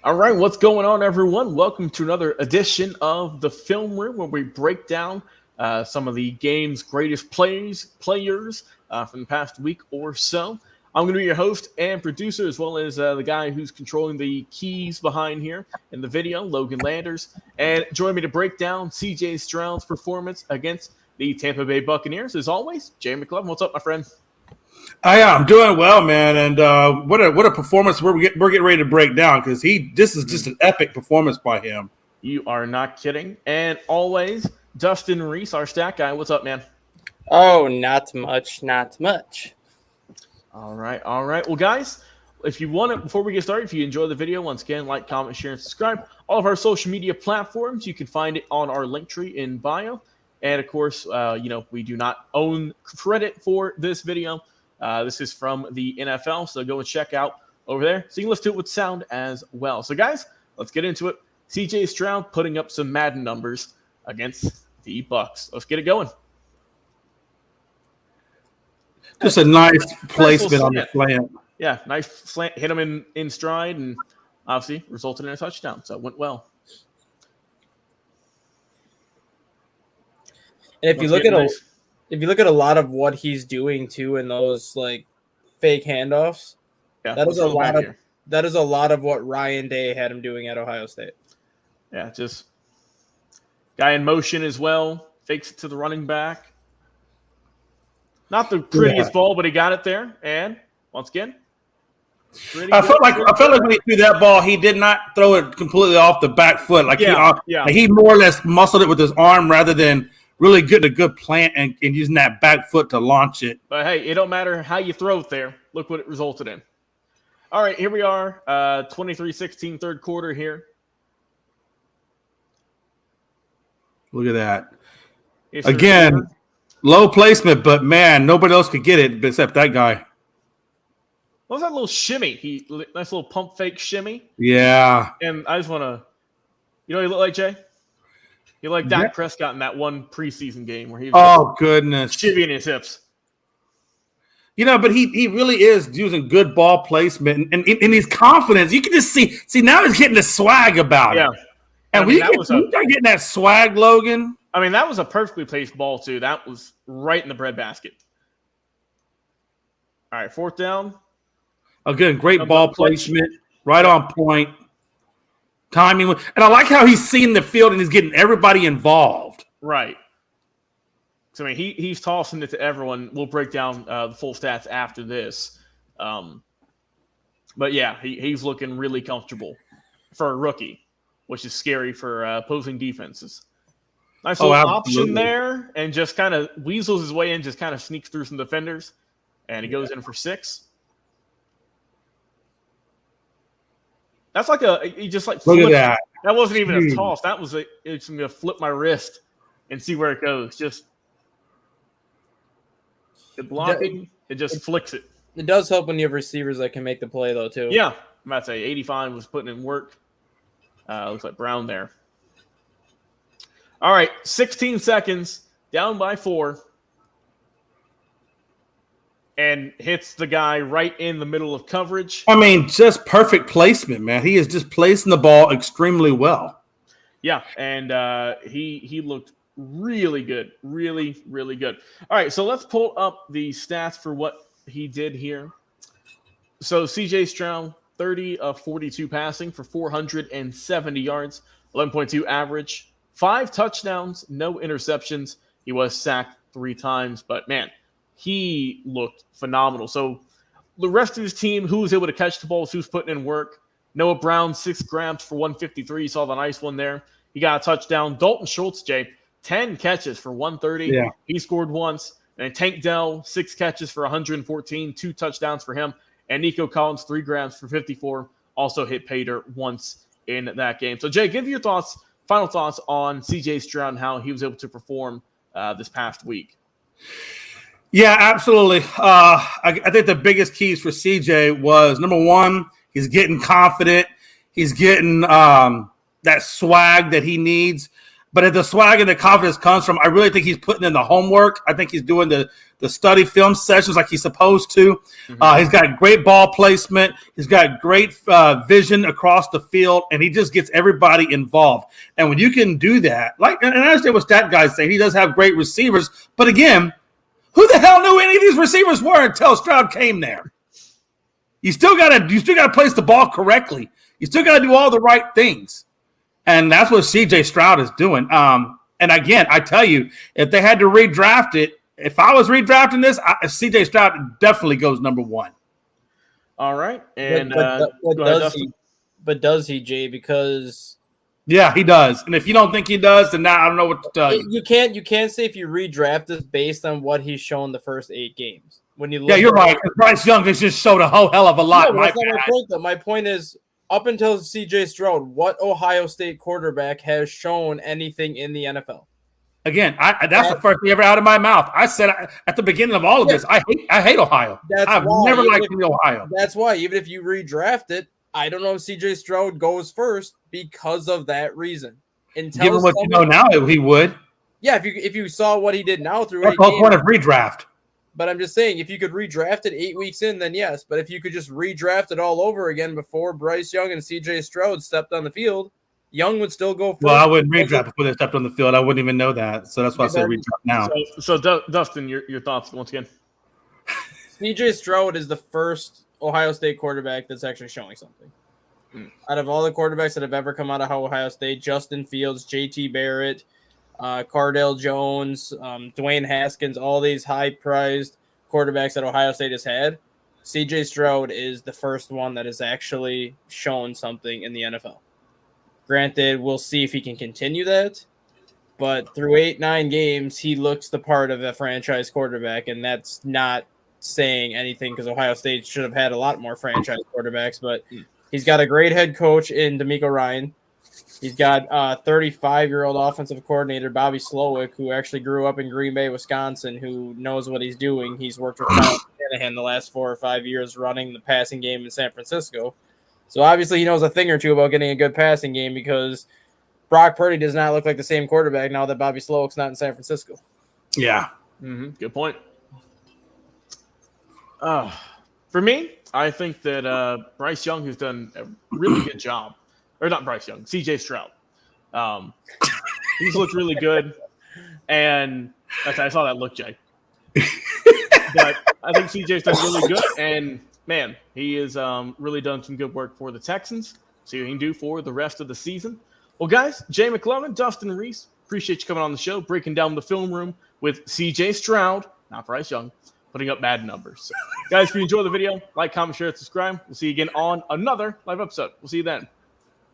All right, what's going on, everyone? Welcome to another edition of the Film Room, where we break down some of the game's greatest players from the past week or so. I'm going to be your host and producer, as well as the guy who's controlling the keys behind here in the video, Logan Landers. And join me to break down CJ Stroud's performance against the Tampa Bay Buccaneers. As always, Jay McLovin. What's up, my friend? I'm doing well, man, and what a performance we're getting ready to break down, because this is just an epic performance by him. You are not kidding. And always, Dustin Reese, our stat guy. What's up, man? Oh, not much. All right. Well, guys, if you want it, before we get started, if you enjoy the video, once again, like, comment, share, and subscribe. All of our social media platforms, you can find it on our link tree in bio. And of course, we do not own credit for this video. This is from the NFL, so go and check out over there. So you can listen to it with sound as well. So, guys, let's get into it. CJ Stroud putting up some Madden numbers against the Bucs. Let's get it going. Just a nice placement on the slant. Yeah, nice slant. Hit him in stride, and obviously resulted in a touchdown. So it went well. And if you look at a lot of what he's doing too in those like fake handoffs, that is a lot of what Ryan Day had him doing at Ohio State. Yeah, just guy in motion as well, fakes it to the running back. Not the prettiest ball, but he got it there. And once again, I felt like when he threw that ball, he did not throw it completely off the back foot. He more or less muscled it with his arm rather than really getting a good plant and using that back foot to launch it. But hey, it don't matter how you throw it there. Look what it resulted in. All right, here we are, 23-16 third quarter here. Look at that. Again, low placement, but man, nobody else could get it except that guy. What was that little shimmy? Nice little pump fake shimmy. Yeah. And I just want to, you know what he looked like, Jay? He looked like Dak Prescott in that one preseason game where he was shimmying his hips. But he really is using good ball placement and his confidence. You can just see now he's getting the swag about it. And we start getting that swag, Logan. I mean, that was a perfectly placed ball, too. That was right in the breadbasket. All right, fourth down. Again, great ball placement, right on point. Timing. And I like how he's seeing the field and he's getting everybody involved. Right. So, I mean, he's tossing it to everyone. We'll break down the full stats after this. But, yeah, he's looking really comfortable for a rookie, which is scary for opposing defenses. Nice little option there, and just kind of weasels his way in, just kind of sneaks through some defenders, and he goes in for 6. That's like he just like look at that. That wasn't even a toss. That was it's going to flip my wrist and see where it goes. Just the blocking, it just flicks it. It does help when you have receivers that can make the play, though, too. Yeah, I'm about to say 85 was putting in work. Looks like Brown there. All right, 16 seconds, down by 4. And hits the guy right in the middle of coverage. I mean, just perfect placement, man. He is just placing the ball extremely well. Yeah, and he looked really good. Really, really good. All right, so let's pull up the stats for what he did here. So CJ Stroud, 30 of 42 passing for 470 yards, 11.2 average, 5 touchdowns, no interceptions. He was sacked 3 times, but man, he looked phenomenal. So the rest of his team, who was able to catch the balls, who's putting in work. Noah Brown, 6 grabs for 153. Saw the nice one there. He got a touchdown. Dalton Schultz, Jay, 10 catches for 130. Yeah. He scored once. And Tank Dell, 6 catches for 114, 2 touchdowns for him. And Nico Collins, 3 grabs for 54. Also hit pay dirt once in that game. So, Jay, give your final thoughts on CJ Stroud and how he was able to perform this past week. Yeah, absolutely. I think the biggest keys for CJ was, number one, he's getting confident. He's getting that swag that he needs. But if the swag and the confidence comes from, I really think he's putting in the homework. I think he's doing the the study film sessions like he's supposed to. He's got great ball placement. He's got great vision across the field, and he just gets everybody involved. And when you can do that, and I understand what stat guys say, he does have great receivers. But again, who the hell knew any of these receivers were until Stroud came there? You still gotta place the ball correctly. You still gotta do all the right things, and that's what CJ Stroud is doing. And again, I tell you, if they had to redraft it, if I was redrafting this, CJ Stroud definitely goes number 1. All right, and but does he, Jay? Because yeah, he does. And if you don't think he does, then now I don't know what to tell you. You can't say if you redraft this based on what he's shown the first 8 games. When you you're right. Bryce Young has just showed a whole hell of a lot. No, that's not my point, though. My point is, up until CJ Stroud, what Ohio State quarterback has shown anything in the NFL? Again, that's the first thing ever out of my mouth. I said at the beginning of all of this, I hate Ohio. I've never liked Ohio. That's why, even if you redraft it, I don't know if CJ Stroud goes first because of that reason. Given what you know now, he would. Yeah, if you saw what he did now through that's the whole point of redraft. But I'm just saying, if you could redraft it 8 weeks in, then yes. But if you could just redraft it all over again before Bryce Young and C.J. Stroud stepped on the field, Young would still go first. Well, I wouldn't redraft before they stepped on the field. I wouldn't even know that. So that's why I said redraft now. So Dustin, your thoughts once again? C.J. Stroud is the first Ohio State quarterback that's actually showing something. Out of all the quarterbacks that have ever come out of Ohio State, Justin Fields, J.T. Barrett, Cardale Jones, Dwayne Haskins, all these high-priced quarterbacks that Ohio State has had, C.J. Stroud is the first one that has actually shown something in the NFL. Granted, we'll see if he can continue that, but through 8-9 games, he looks the part of a franchise quarterback, and that's not saying anything because Ohio State should have had a lot more franchise quarterbacks, but he's got a great head coach in DeMeco Ryan. He's got 35-year-old offensive coordinator Bobby Slowick, who actually grew up in Green Bay, Wisconsin, who knows what he's doing. He's worked with Kyle Shanahan the last 4 or 5 years running the passing game in San Francisco. So obviously he knows a thing or two about getting a good passing game because Brock Purdy does not look like the same quarterback now that Bobby Slowick's not in San Francisco. Yeah. Good point. For me, I think that Bryce Young has done a really good job. Or not Bryce Young, C.J. Stroud. He's looked really good. And I saw that look, Jay. But I think C.J.'s done really good. And, man, he has really done some good work for the Texans. See what he can do for the rest of the season. Well, guys, Jay McClellan, Dustin Reese, appreciate you coming on the show, breaking down the film room with C.J. Stroud, not Bryce Young, putting up bad numbers. So, guys, if you enjoy the video, like, comment, share, subscribe. We'll see you again on another live episode. We'll see you then.